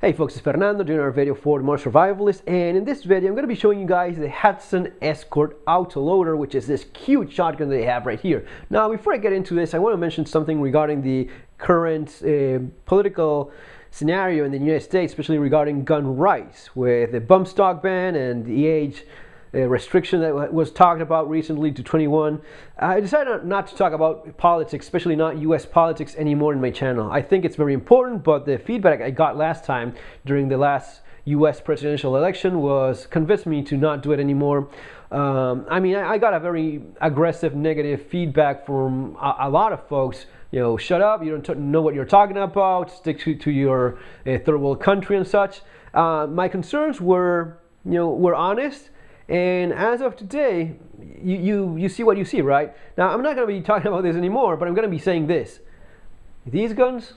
Hey folks, it's Fernando doing our video for the More Survivalist, and in this video I'm going to be showing you guys the Hatsan Escort Autoloader, which is this cute shotgun that they have right here. Now before I get into this, I want to mention something regarding the current political scenario in the United States, especially regarding gun rights, with the bump stock ban and the age restriction that was talked about recently to 21. I decided not to talk about politics, especially not US politics anymore in my channel. I think it's very important, but the feedback I got last time during the last US presidential election was convinced me to not do it anymore. I got a very aggressive negative feedback from a lot of folks. You know, shut up, you don't know what you're talking about, stick to your third world country and such. My concerns were honest. And as of today, you see what you see, right? Now, I'm not going to be talking about this anymore, but I'm going to be saying this. These guns,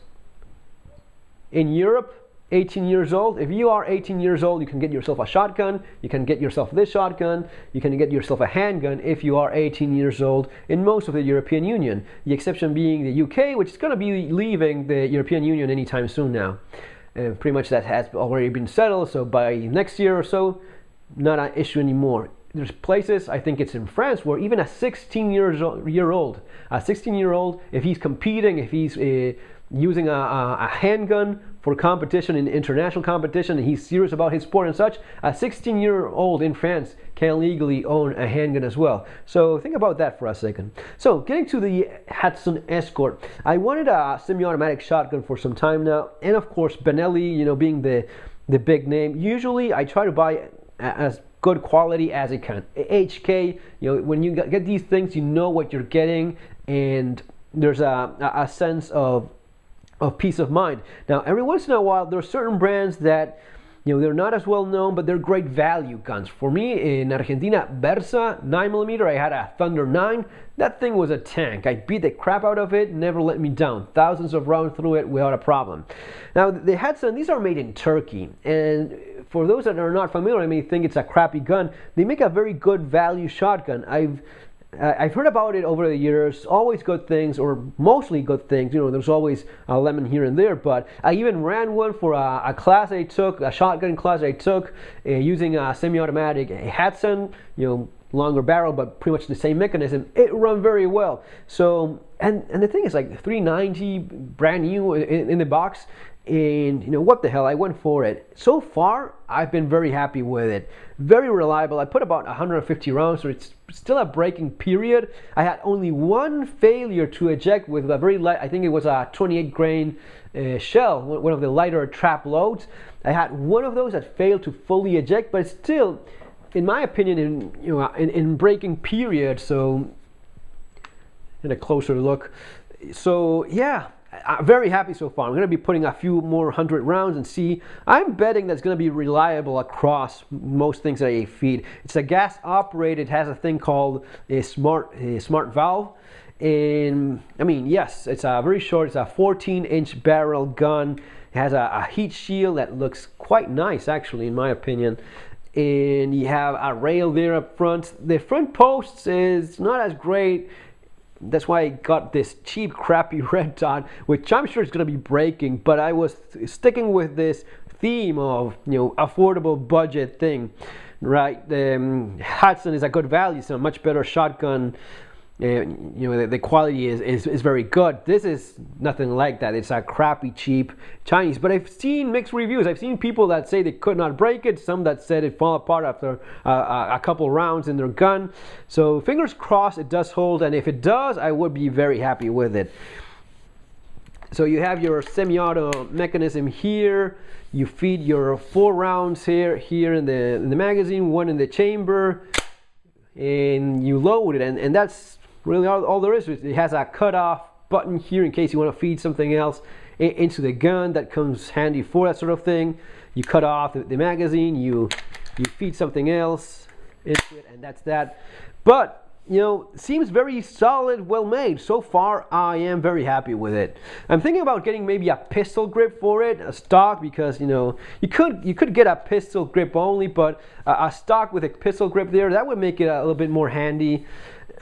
in Europe, 18 years old, if you are 18 years old, you can get yourself a shotgun, you can get yourself this shotgun, you can get yourself a handgun if you are 18 years old in most of the European Union. The exception being the UK, which is going to be leaving the European Union anytime soon now. Pretty much that has already been settled, so by next year or so, not an issue anymore. There's places, I think it's in France, where even a 16-year-old, if he's competing, if he's using a handgun for competition in international competition, and he's serious about his sport and such, a 16-year-old in France can legally own a handgun as well. So think about that for a second. So getting to the Hatsan Escort, I wanted a semi-automatic shotgun for some time now, and of course Benelli, being the big name. Usually I try to buy as good quality as it can. HK, when you get these things, you know what you're getting, and there's a sense of peace of mind. Now, every once in a while, there are certain brands that they're not as well known, but they're great value guns. For me, in Argentina, Versa 9mm, I had a Thunder 9. That thing was a tank. I beat the crap out of it, never let me down. Thousands of rounds through it without a problem. Now, the Hatsan, these are made in Turkey, and for those that are not familiar, I may think it's a crappy gun. They make a very good value shotgun. I've heard about it over the years, always good things, or mostly good things. There's always a lemon here and there, but I even ran one for a class I took, a shotgun class I took, using a semi-automatic Hatsan, longer barrel, but pretty much the same mechanism. It ran very well. So, and the thing is, like, $390, brand new in the box. And what the hell, I went for it. So far, I've been very happy with it. Very reliable. I put about 150 rounds, so it's still a breaking period. I had only one failure to eject with a very light, I think it was a 28 grain shell, one of the lighter trap loads. I had one of those that failed to fully eject, but still, in my opinion, in breaking period. So, in a closer look. So yeah, I'm very happy so far. I'm going to be putting a few more 100 rounds and see. I'm betting that's going to be reliable across most things that I feed. It's a gas operated, has a thing called a smart valve. And yes, it's a very short, it's a 14-inch barrel gun. It has a heat shield that looks quite nice, actually, in my opinion. And you have a rail there up front. The front post is not as great. That's why I got this cheap, crappy red dot, which I'm sure is going to be breaking, but I was sticking with this theme of, affordable budget thing, right? Hatsan is a good value, so a much better shotgun. The quality is very good. This is nothing like that. It's a crappy, cheap Chinese. But I've seen mixed reviews. I've seen people that say they could not break it, some that said it fell apart after a couple rounds in their gun. So fingers crossed it does hold, and if it does, I would be very happy with it. So you have your semi-auto mechanism here. You feed your 4 rounds here in the magazine, 1 in the chamber, and you load it, and that's really all there is. It has a cutoff button here in case you want to feed something else into the gun. That comes handy for that sort of thing. You cut off the magazine, you feed something else into it, and that's that. But seems very solid, well made. So far, I am very happy with it. I'm thinking about getting maybe a pistol grip for it, a stock, because you could get a pistol grip only, but a stock with a pistol grip there, that would make it a little bit more handy.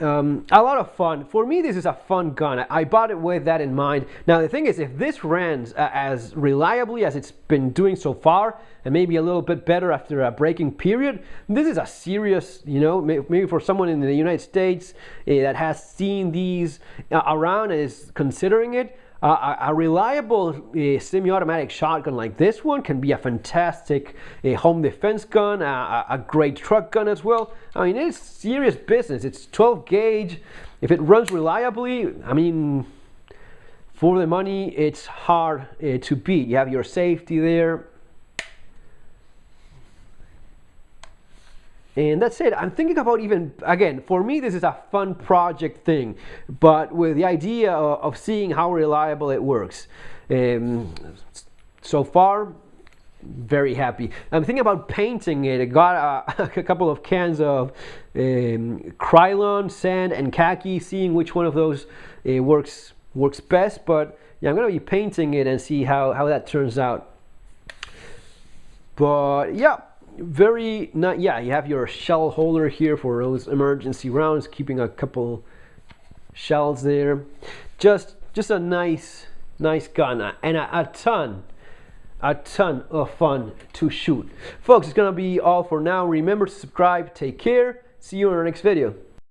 A lot of fun. For me, this is a fun gun. I bought it with that in mind. Now, the thing is, if this runs as reliably as it's been doing so far, and maybe a little bit better after a braking period, this is a serious, you know, maybe for someone in the United States that has seen these around and is considering it, a reliable semi-automatic shotgun like this one can be a fantastic home defense gun, a great truck gun as well. I mean, it's serious business. It's 12 gauge. If it runs reliably, I mean, for the money, it's hard to beat. You have your safety there. And that's it. I'm thinking about even, again, for me, this is a fun project thing, but with the idea of seeing how reliable it works. So far, very happy. I'm thinking about painting it. I got a couple of cans of Krylon, sand, and khaki, seeing which one of those works best. But yeah, I'm going to be painting it and see how that turns out. But yeah. Very not, yeah, you have your shell holder here for those emergency rounds, keeping a couple shells there. Just a nice gun, and a ton of fun to shoot. Folks, it's gonna be all for now. Remember to subscribe. Take care. See you in our next video.